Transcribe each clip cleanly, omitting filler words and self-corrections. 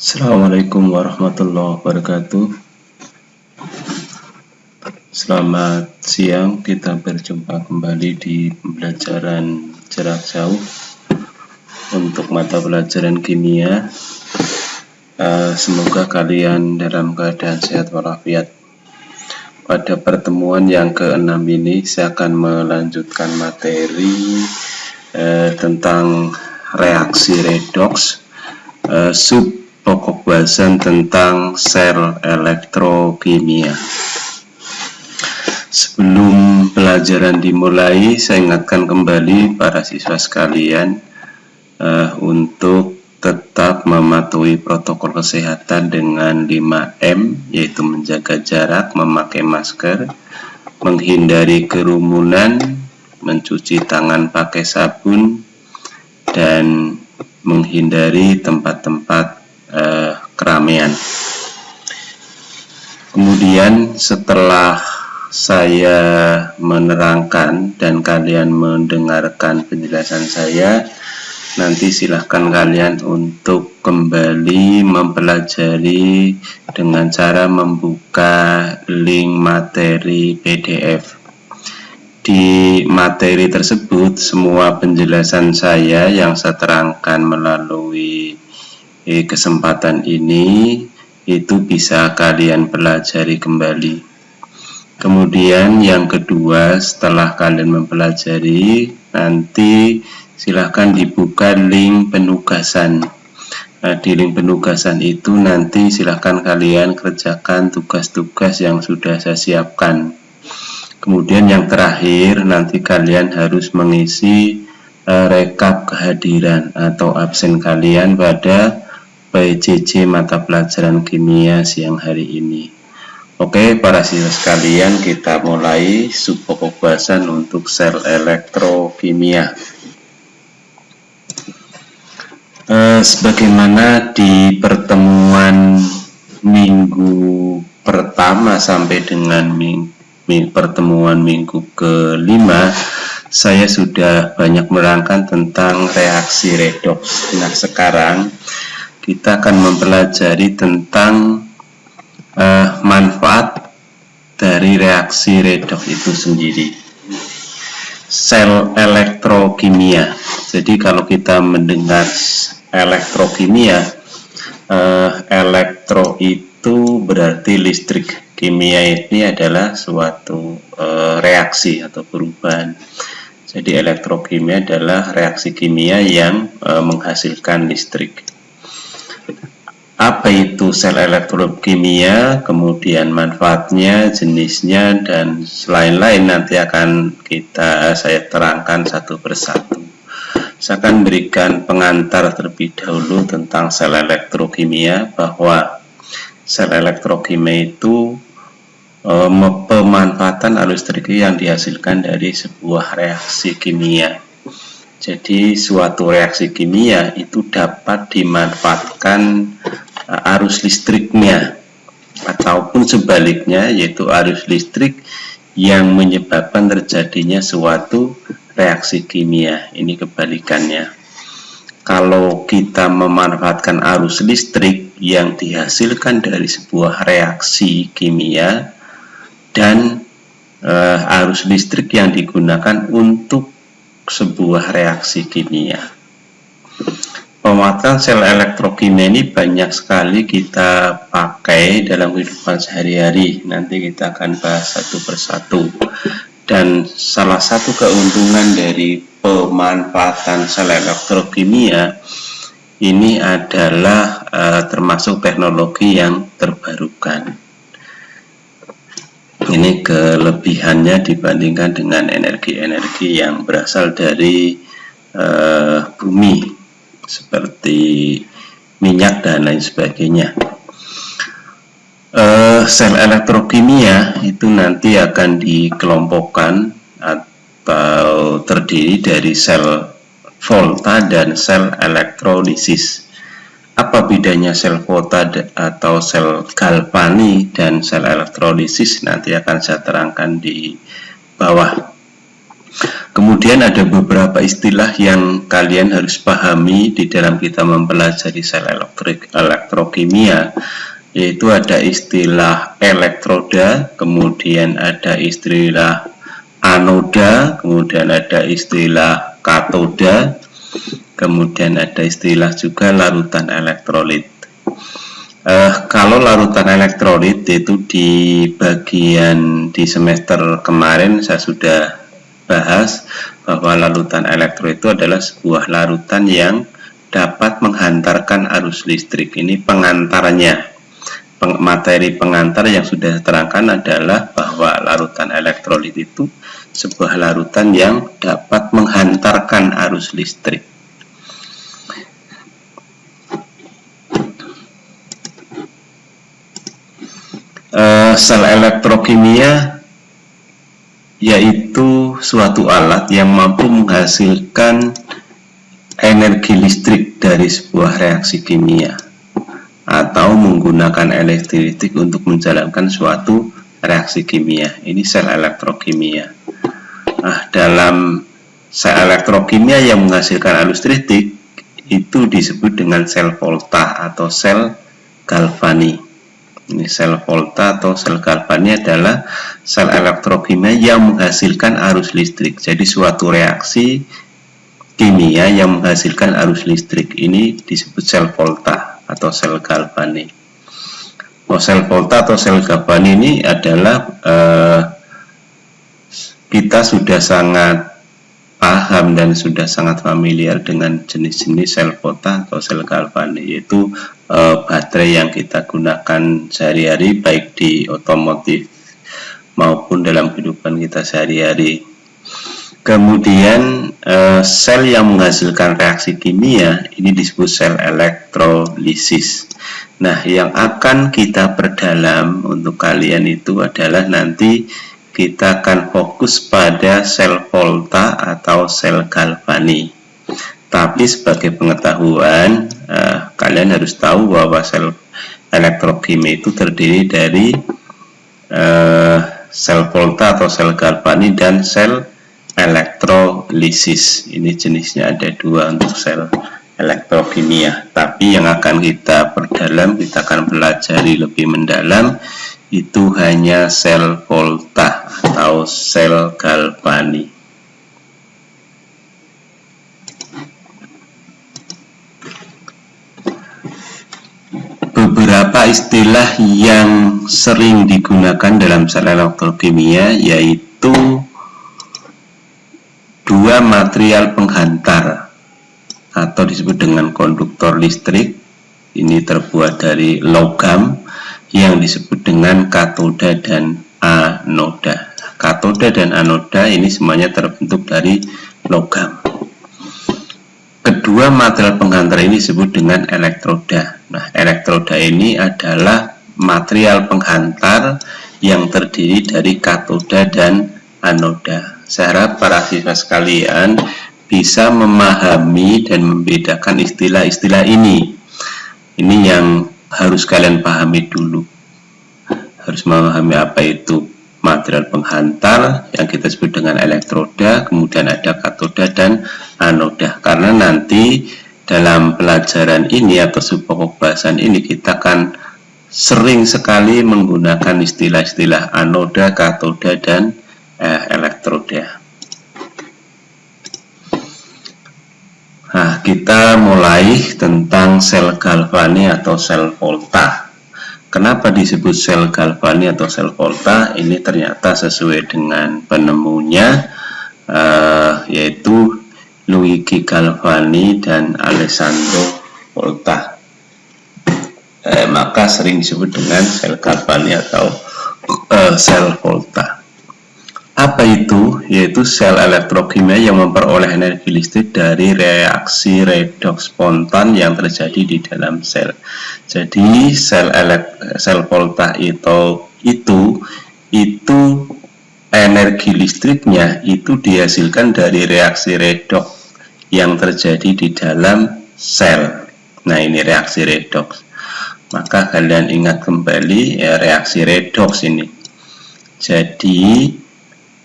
Assalamualaikum warahmatullahi wabarakatuh. Selamat siang, kita berjumpa kembali di pembelajaran jarak jauh untuk mata pelajaran kimia. Semoga kalian dalam keadaan sehat walafiat. Pada pertemuan yang ke-6 ini saya akan melanjutkan materi tentang reaksi redoks, pokok bahasan tentang sel elektrokimia. Sebelum pelajaran dimulai, saya ingatkan kembali para siswa sekalian untuk tetap mematuhi protokol kesehatan dengan 5M, yaitu menjaga jarak, memakai masker, menghindari kerumunan, mencuci tangan pakai sabun, dan menghindari tempat-tempat keramaian. Kemudian setelah saya menerangkan dan kalian mendengarkan penjelasan saya, nanti silahkan kalian untuk kembali mempelajari dengan cara membuka link materi PDF. Di materi tersebut, semua penjelasan saya yang saya terangkan melalui kesempatan ini itu bisa kalian pelajari kembali. Kemudian yang kedua, setelah kalian mempelajari, nanti silahkan dibuka link penugasan. Di link penugasan itu nanti silahkan kalian kerjakan tugas-tugas yang sudah saya siapkan. Kemudian yang terakhir, nanti kalian harus mengisi rekap kehadiran atau absen kalian pada PJJ mata pelajaran kimia siang hari ini. Oke, para siswa sekalian, kita mulai pokok bahasan untuk sel elektrokimia. Sebagaimana di pertemuan minggu pertama sampai dengan pertemuan minggu ke-5, saya sudah banyak menerangkan tentang reaksi redoks. Nah, sekarang kita akan mempelajari tentang manfaat dari reaksi redoks itu sendiri. Sel elektrokimia. Jadi kalau kita mendengar elektrokimia, elektro itu berarti listrik. Kimia ini adalah suatu reaksi atau perubahan. Jadi elektrokimia adalah reaksi kimia yang menghasilkan listrik. Apa itu sel elektrokimia, kemudian manfaatnya, jenisnya, dan lain-lain nanti akan saya terangkan satu persatu. Saya akan berikan pengantar terlebih dahulu tentang sel elektrokimia, bahwa sel elektrokimia itu pemanfaatan arus listrik yang dihasilkan dari sebuah reaksi kimia. Jadi suatu reaksi kimia itu dapat dimanfaatkan arus listriknya, ataupun sebaliknya, yaitu arus listrik yang menyebabkan terjadinya suatu reaksi kimia. Ini kebalikannya. Kalau kita memanfaatkan arus listrik yang dihasilkan dari sebuah reaksi kimia dan arus listrik yang digunakan untuk sebuah reaksi kimia. Pemanfaatan sel elektrokimia ini banyak sekali kita pakai dalam kehidupan sehari-hari. Nanti kita akan bahas satu persatu. Dan salah satu keuntungan dari pemanfaatan sel elektrokimia ini adalah termasuk teknologi yang terbarukan. Ini kelebihannya dibandingkan dengan energi-energi yang berasal dari bumi, seperti minyak dan lain sebagainya. Sel elektrokimia itu nanti akan dikelompokkan atau terdiri dari sel volta dan sel elektrolisis. Apa bedanya sel volta atau sel galvani dan sel elektrolisis? Nanti akan saya terangkan di bawah. Kemudian ada beberapa istilah yang kalian harus pahami di dalam kita mempelajari sel elektrokimia, yaitu ada istilah elektroda, kemudian ada istilah anoda, kemudian ada istilah katoda, kemudian ada istilah juga larutan elektrolit. Kalau larutan elektrolit itu di bagian di semester kemarin saya sudah bahas bahwa larutan elektrolit itu adalah sebuah larutan yang dapat menghantarkan arus listrik. Ini pengantarnya. Materi pengantar yang sudah terangkan adalah bahwa larutan elektrolit itu sebuah larutan yang dapat menghantarkan arus listrik. Sel elektrokimia yaitu suatu alat yang mampu menghasilkan energi listrik dari sebuah reaksi kimia atau menggunakan elektrik untuk menjalankan suatu reaksi kimia. Ini sel elektrokimia. Nah, dalam sel elektrokimia yang menghasilkan arus listrik itu disebut dengan sel volta atau sel galvani. Ini sel volta atau sel galvani adalah sel elektrokimia yang menghasilkan arus listrik. Jadi suatu reaksi kimia yang menghasilkan arus listrik ini disebut sel volta atau sel galvani. Sel volta atau sel galvani ini adalah kita sudah sangat paham dan sudah sangat familiar dengan jenis-jenis sel volta atau sel galvani, yaitu baterai yang kita gunakan sehari-hari baik di otomotif maupun dalam kehidupan kita sehari-hari. Kemudian sel yang menghasilkan reaksi kimia ini disebut sel elektrolisis. Nah, yang akan kita perdalam untuk kalian itu adalah nanti kita akan fokus pada sel volta atau sel galvani. Tapi sebagai pengetahuan, kalian harus tahu bahwa sel elektrokimia itu terdiri dari sel volta atau sel galvani dan sel elektrolisis. Ini jenisnya ada dua untuk sel elektrokimia. Tapi yang akan kita perdalam, kita akan pelajari lebih mendalam, itu hanya sel volta atau sel galvani. Beberapa istilah yang sering digunakan dalam sel elektrokimia yaitu dua material penghantar atau disebut dengan konduktor listrik. Ini terbuat dari logam yang disebut dengan katoda dan anoda. Katoda dan anoda ini semuanya terbentuk dari logam. Kedua material penghantar ini disebut dengan elektroda. Nah, elektroda ini adalah material penghantar yang terdiri dari katoda dan anoda. Saya harap para siswa sekalian bisa memahami dan membedakan istilah-istilah ini. Ini yang harus kalian pahami dulu. Harus memahami apa itu material penghantar yang kita sebut dengan elektroda, kemudian ada katoda dan anoda. Karena nanti dalam pelajaran ini atau subpokok bahasan ini kita akan sering sekali menggunakan istilah-istilah anoda, katoda dan elektroda. Nah, kita mulai tentang sel galvani atau sel volta. Kenapa disebut sel galvani atau sel volta? Ini ternyata sesuai dengan penemunya, yaitu Luigi Galvani dan Alessandro Volta. Maka sering disebut dengan sel galvani atau sel volta. Apa itu? Yaitu sel elektrokimia yang memperoleh energi listrik dari reaksi redoks spontan yang terjadi di dalam sel. Jadi sel volta itu energi listriknya itu dihasilkan dari reaksi redoks yang terjadi di dalam sel. Nah, ini reaksi redoks. Maka kalian ingat kembali ya, reaksi redoks ini. Jadi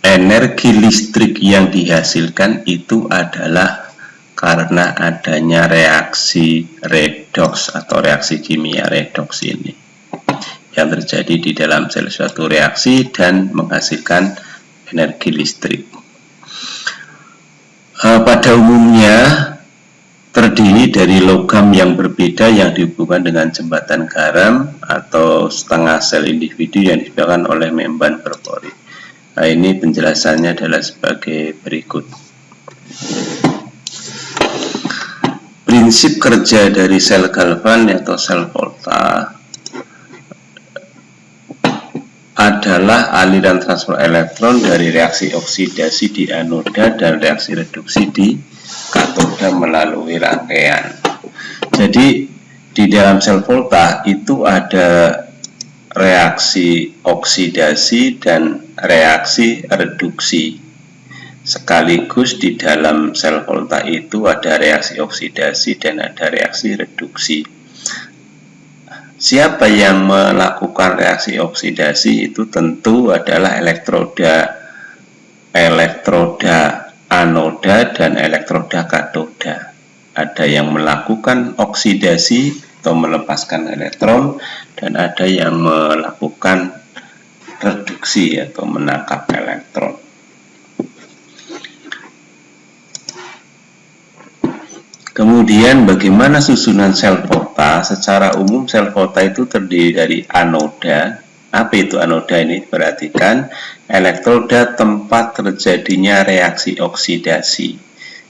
energi listrik yang dihasilkan itu adalah karena adanya reaksi redoks atau reaksi kimia redoks ini yang terjadi di dalam suatu reaksi dan menghasilkan energi listrik. Pada umumnya terdiri dari logam yang berbeda yang dihubungkan dengan jembatan garam atau setengah sel individu yang disediakan oleh membran berpori. Nah, ini penjelasannya adalah sebagai berikut. Prinsip kerja dari sel galvan atau sel volta adalah aliran transfer elektron dari reaksi oksidasi di anoda dan reaksi reduksi di katoda melalui rangkaian. Jadi di dalam sel volta itu ada reaksi oksidasi dan reaksi reduksi. Sekaligus di dalam sel volta itu ada reaksi oksidasi dan ada reaksi reduksi. Siapa yang melakukan reaksi oksidasi itu tentu adalah elektroda anoda dan elektroda katoda. Ada yang melakukan oksidasi atau melepaskan elektron dan ada yang melakukan reduksi atau menangkap elektron. Kemudian bagaimana susunan sel volta? Secara umum sel volta itu terdiri dari anoda. Apa itu anoda ini? Perhatikan, elektroda tempat terjadinya reaksi oksidasi.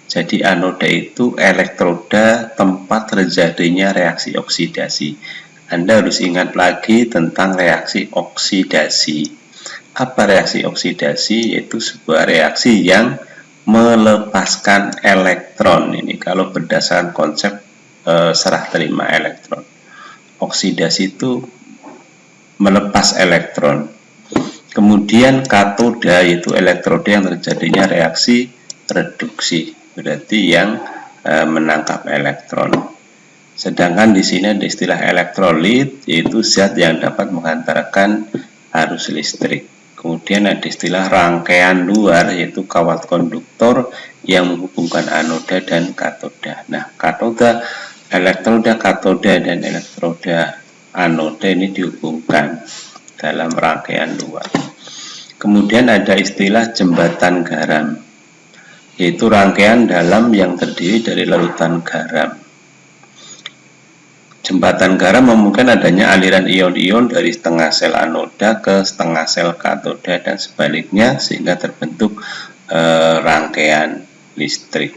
Jadi anoda itu elektroda tempat terjadinya reaksi oksidasi. Anda harus ingat lagi tentang reaksi oksidasi. Apa reaksi oksidasi? Yaitu sebuah reaksi yang melepaskan elektron. Ini kalau berdasarkan konsep serah terima elektron. Oksidasi itu melepas elektron. Kemudian katoda yaitu elektroda yang terjadinya reaksi reduksi, berarti yang menangkap elektron. Sedangkan di sini ada istilah elektrolit, yaitu zat yang dapat menghantarkan arus listrik. Kemudian ada istilah rangkaian luar, yaitu kawat konduktor yang menghubungkan anoda dan katoda. Nah, elektroda katoda dan elektroda anoda ini dihubungkan dalam rangkaian luar. Kemudian ada istilah jembatan garam, yaitu rangkaian dalam yang terdiri dari larutan garam. Jembatan garam memungkinkan adanya aliran ion-ion dari setengah sel anoda ke setengah sel katoda dan sebaliknya sehingga terbentuk rangkaian listrik.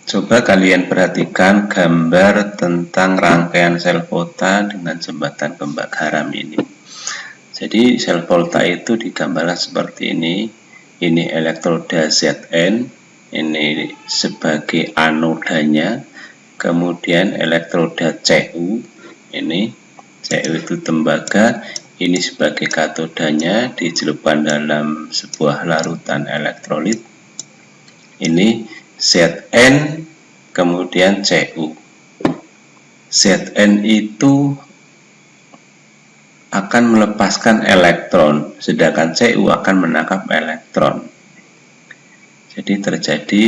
Coba kalian perhatikan gambar tentang rangkaian sel volta dengan jembatan pembak garam ini. Jadi sel volta itu digambarkan seperti ini. Ini elektroda Zn, ini sebagai anodanya. Kemudian elektroda Cu, ini Cu itu tembaga, ini sebagai katodanya, dicelupkan dalam sebuah larutan elektrolit. Ini Zn, kemudian Cu. Zn itu akan melepaskan elektron, sedangkan Cu akan menangkap elektron. Jadi terjadi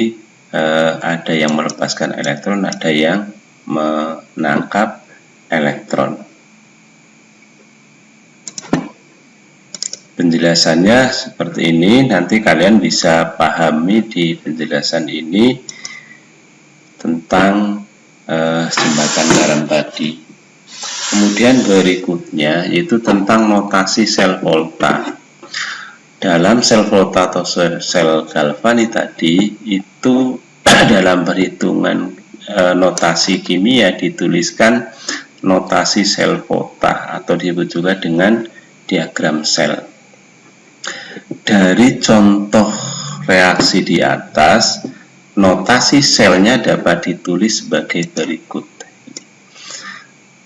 ada yang melepaskan elektron, ada yang menangkap elektron. Penjelasannya seperti ini, nanti kalian bisa pahami di penjelasan ini tentang jembatan garam tadi. Kemudian berikutnya yaitu tentang notasi sel volta. Dalam sel volta atau sel galvani tadi itu dalam perhitungan notasi kimia dituliskan notasi sel volta atau disebut juga dengan diagram sel. Dari contoh reaksi di atas, notasi selnya dapat ditulis sebagai berikut.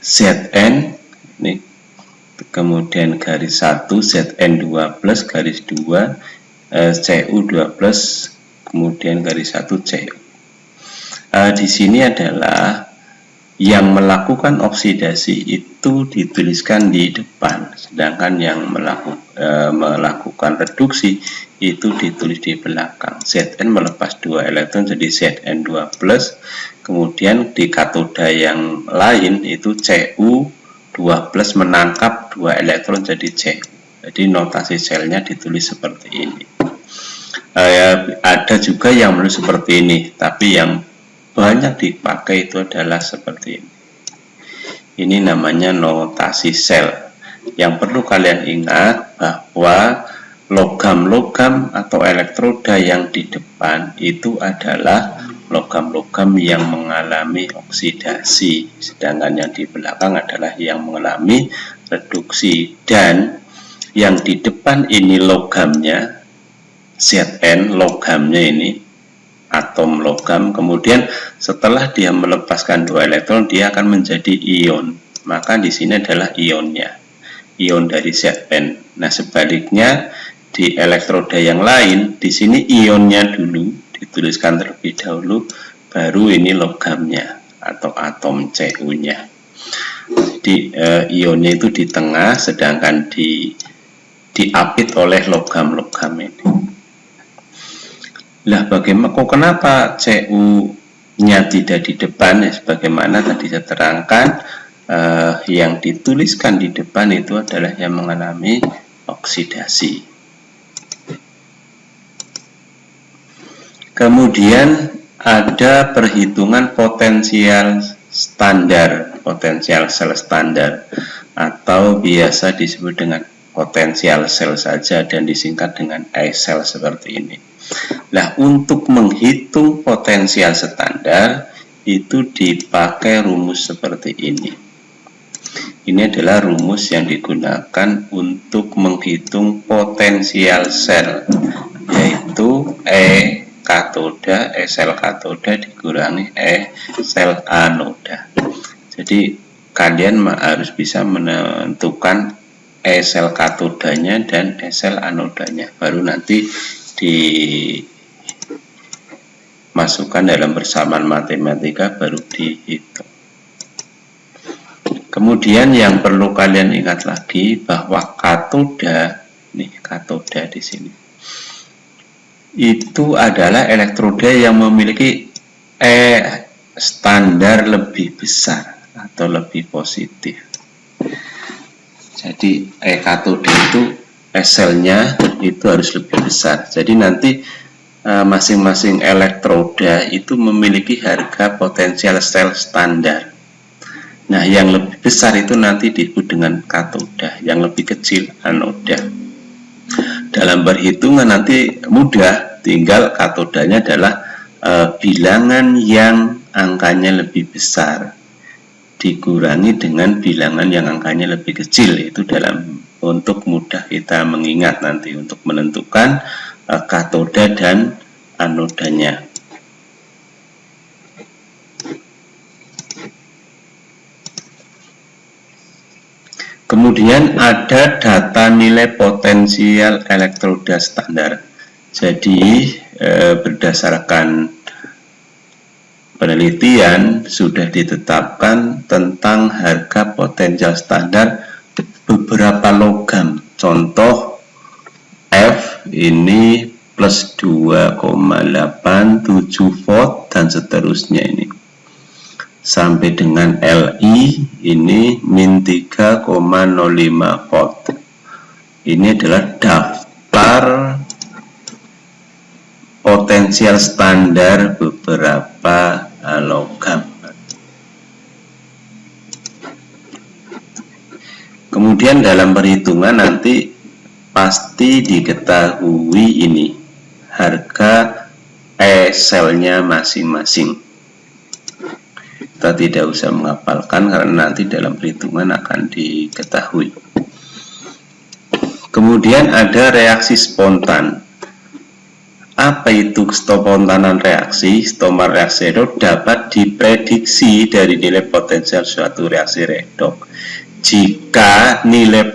Zn, ini, kemudian garis 1, Zn2 plus garis 2, Cu2 plus kemudian garis 1 Cu. Di sini adalah yang melakukan oksidasi itu dituliskan di depan, sedangkan yang melakukan reduksi itu ditulis di belakang. Zn melepas 2 elektron jadi Zn2+, kemudian di katoda yang lain itu Cu2+ menangkap 2 elektron jadi Cu. Jadi notasi selnya ditulis seperti ini. Ada juga yang menulis seperti ini, tapi yang banyak dipakai itu adalah seperti ini. Ini namanya notasi sel. Yang perlu kalian ingat bahwa logam-logam atau elektroda yang di depan itu adalah logam-logam yang mengalami oksidasi, sedangkan yang di belakang adalah yang mengalami reduksi. Dan yang di depan ini logamnya, Zn logamnya ini, atom logam, kemudian setelah dia melepaskan 2 elektron dia akan menjadi ion, maka di sini adalah ionnya, ion dari Zn. Nah sebaliknya di elektroda yang lain, di sini ionnya dulu dituliskan terlebih dahulu, baru ini logamnya atau atom Cu-nya. Jadi ionnya itu di tengah, sedangkan diapit oleh logam-logam ini. Lah bagaimana, kenapa Cu-nya tidak di depan? Ya, sebagaimana tadi saya terangkan, yang dituliskan di depan itu adalah yang mengalami oksidasi. Kemudian ada perhitungan potensial standar, potensial sel standar, atau biasa disebut dengan potensial sel saja dan disingkat dengan E-sel seperti ini. Nah, untuk menghitung potensial standar itu dipakai rumus seperti ini. Ini adalah rumus yang digunakan untuk menghitung potensial sel, yaitu E katoda, E sel katoda dikurangi E sel anoda. Jadi kalian harus bisa menentukan E sel katodanya dan E sel anodanya, baru nanti dimasukkan dalam persamaan matematika, baru dihitung. Kemudian yang perlu kalian ingat lagi bahwa katoda, nih katoda di sini, itu adalah elektroda yang memiliki E standar lebih besar atau lebih positif. Jadi E katoda itu selnya itu harus lebih besar. Jadi nanti masing-masing elektroda itu memiliki harga potensial sel standar. Nah, yang lebih besar itu nanti disebut dengan katoda, yang lebih kecil anoda. Dalam perhitungan nanti mudah, tinggal katodanya adalah bilangan yang angkanya lebih besar dikurangi dengan bilangan yang angkanya lebih kecil. Itu dalam untuk mudah kita mengingat nanti untuk menentukan katoda dan anodanya. Kemudian ada data nilai potensial elektroda standar. Jadi berdasarkan penelitian sudah ditetapkan tentang harga potensial standar beberapa logam. Contoh F ini plus 2,87 volt dan seterusnya ini. Sampai dengan Li ini min 3,05 volt. Ini adalah daftar potensial standar beberapa logam. Kemudian dalam perhitungan nanti pasti diketahui ini harga E-selnya masing-masing. Kita tidak usah menghafalkan karena nanti dalam perhitungan akan diketahui. Kemudian ada reaksi spontan. Apa itu spontanan reaksi? Spontan reaksi redoks dapat diprediksi dari nilai potensial suatu reaksi redoks. Jika nilai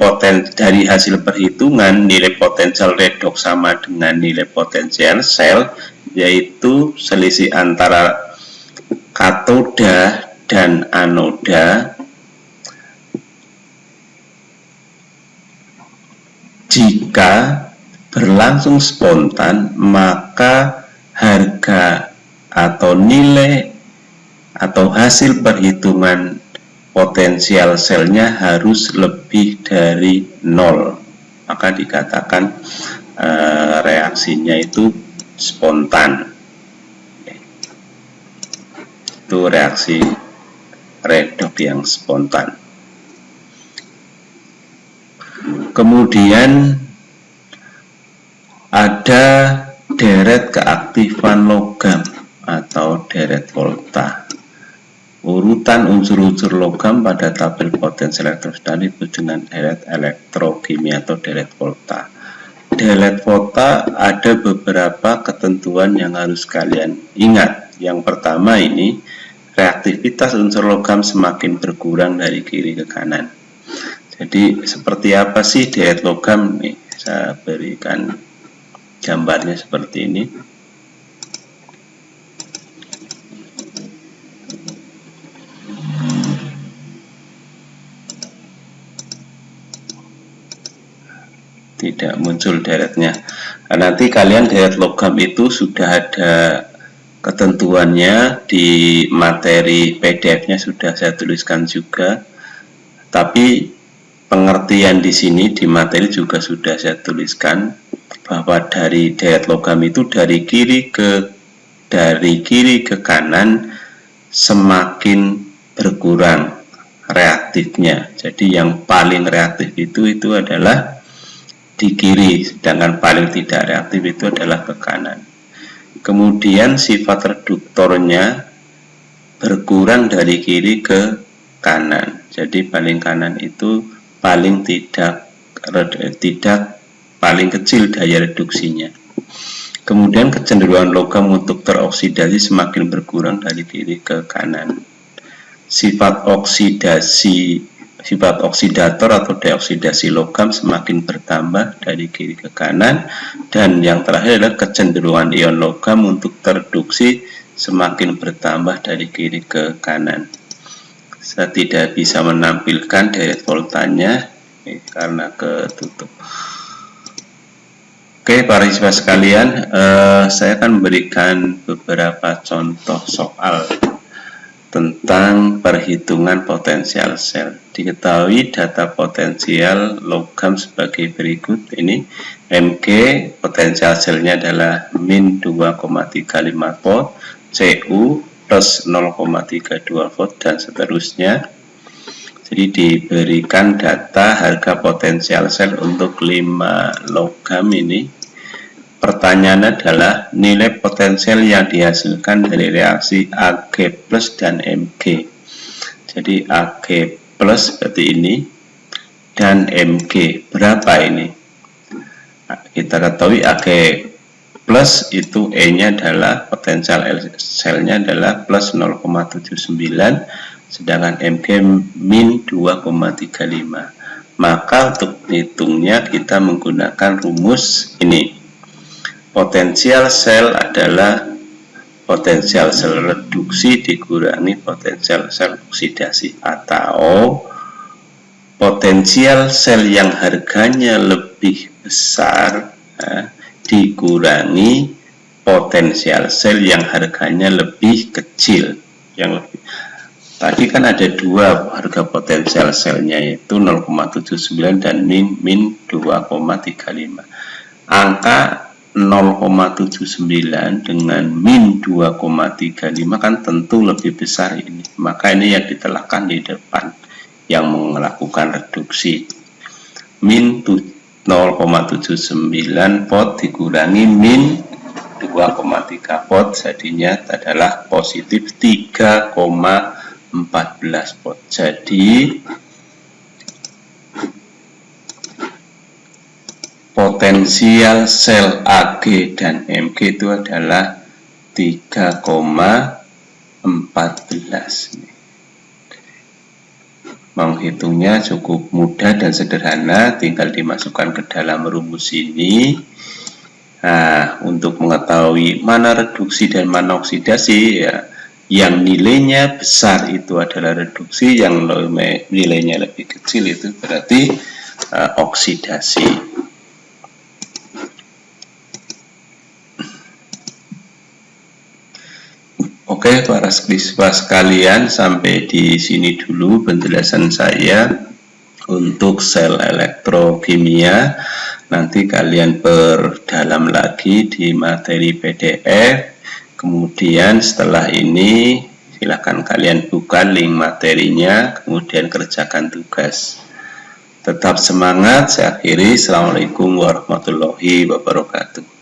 dari hasil perhitungan nilai potensial redoks sama dengan nilai potensial sel, yaitu selisih antara katoda dan anoda jika berlangsung spontan, maka harga atau nilai atau hasil perhitungan potensial selnya harus lebih dari 0, maka dikatakan reaksinya itu spontan. Itu reaksi redox yang spontan. Kemudian ada deret keaktifan logam atau deret volta. Urutan unsur-unsur logam pada tabel potensial elektrostatik disebut dengan deret elektrokimia atau deret volta. Deret volta ada beberapa ketentuan yang harus kalian ingat. Yang pertama ini, reaktivitas unsur logam semakin berkurang dari kiri ke kanan. Jadi seperti apa sih deret logam? Nih, saya berikan gambarnya seperti ini. Tidak muncul deretnya. Nah, nanti kalian deret logam itu sudah ada ketentuannya di materi PDF-nya, sudah saya tuliskan juga. Tapi pengertian di sini di materi juga sudah saya tuliskan bahwa dari deret logam itu dari kiri ke kanan semakin berkurang reaktifnya. Jadi yang paling reaktif itu adalah di kiri, sedangkan paling tidak reaktif itu adalah ke kanan. Kemudian sifat reduktornya berkurang dari kiri ke kanan. Jadi paling kanan itu paling tidak paling kecil daya reduksinya. Kemudian kecenderungan logam untuk teroksidasi semakin berkurang dari kiri ke kanan. Sifat oksidator atau deoksidasi logam semakin bertambah dari kiri ke kanan, dan yang terakhir adalah kecenderungan ion logam untuk tereduksi semakin bertambah dari kiri ke kanan. Saya tidak bisa menampilkan deret voltanya karena ketutup. Oke, para siswa sekalian, saya akan memberikan beberapa contoh soal tentang perhitungan potensial sel. Diketahui data potensial logam sebagai berikut. Ini Mg, potensial selnya adalah min 2,35 volt, Cu plus 0,32 volt, dan seterusnya. Jadi diberikan data harga potensial sel untuk 5 logam ini. Pertanyaan adalah nilai potensial yang dihasilkan dari reaksi Ag plus dan Mg. Jadi Ag plus seperti ini dan Mg berapa ini? Kita ketahui Ag plus itu E-nya adalah potensial selnya adalah plus 0,79, sedangkan Mg min 2,35. Maka untuk hitungnya kita menggunakan rumus ini. Potensial sel adalah potensial sel reduksi dikurangi potensial sel oksidasi, atau potensial sel yang harganya lebih besar dikurangi potensial sel yang harganya lebih kecil. Tadi kan ada dua harga potensial selnya, yaitu 0,79 dan min 2,35. Angka 0,79 dengan min 2,35 kan tentu lebih besar ini. Maka ini yang ditelahkan di depan yang melakukan reduksi. Min 0,79 volt dikurangi min 2,3 volt, jadinya adalah positif 3,14 volt. Jadi potensial sel Ag dan Mg itu adalah 3,14. Menghitungnya cukup mudah dan sederhana, tinggal dimasukkan ke dalam rumus ini. Nah, untuk mengetahui mana reduksi dan mana oksidasi, ya, yang nilainya besar itu adalah reduksi, yang nilainya lebih kecil itu berarti oksidasi. Oke, para siswa sekalian, sampai di sini dulu penjelasan saya untuk sel elektrokimia. Nanti kalian perdalam lagi di materi PDF. Kemudian setelah ini silakan kalian buka link materinya, kemudian kerjakan tugas. Tetap semangat. Saya akhiri. Assalamualaikum warahmatullahi wabarakatuh.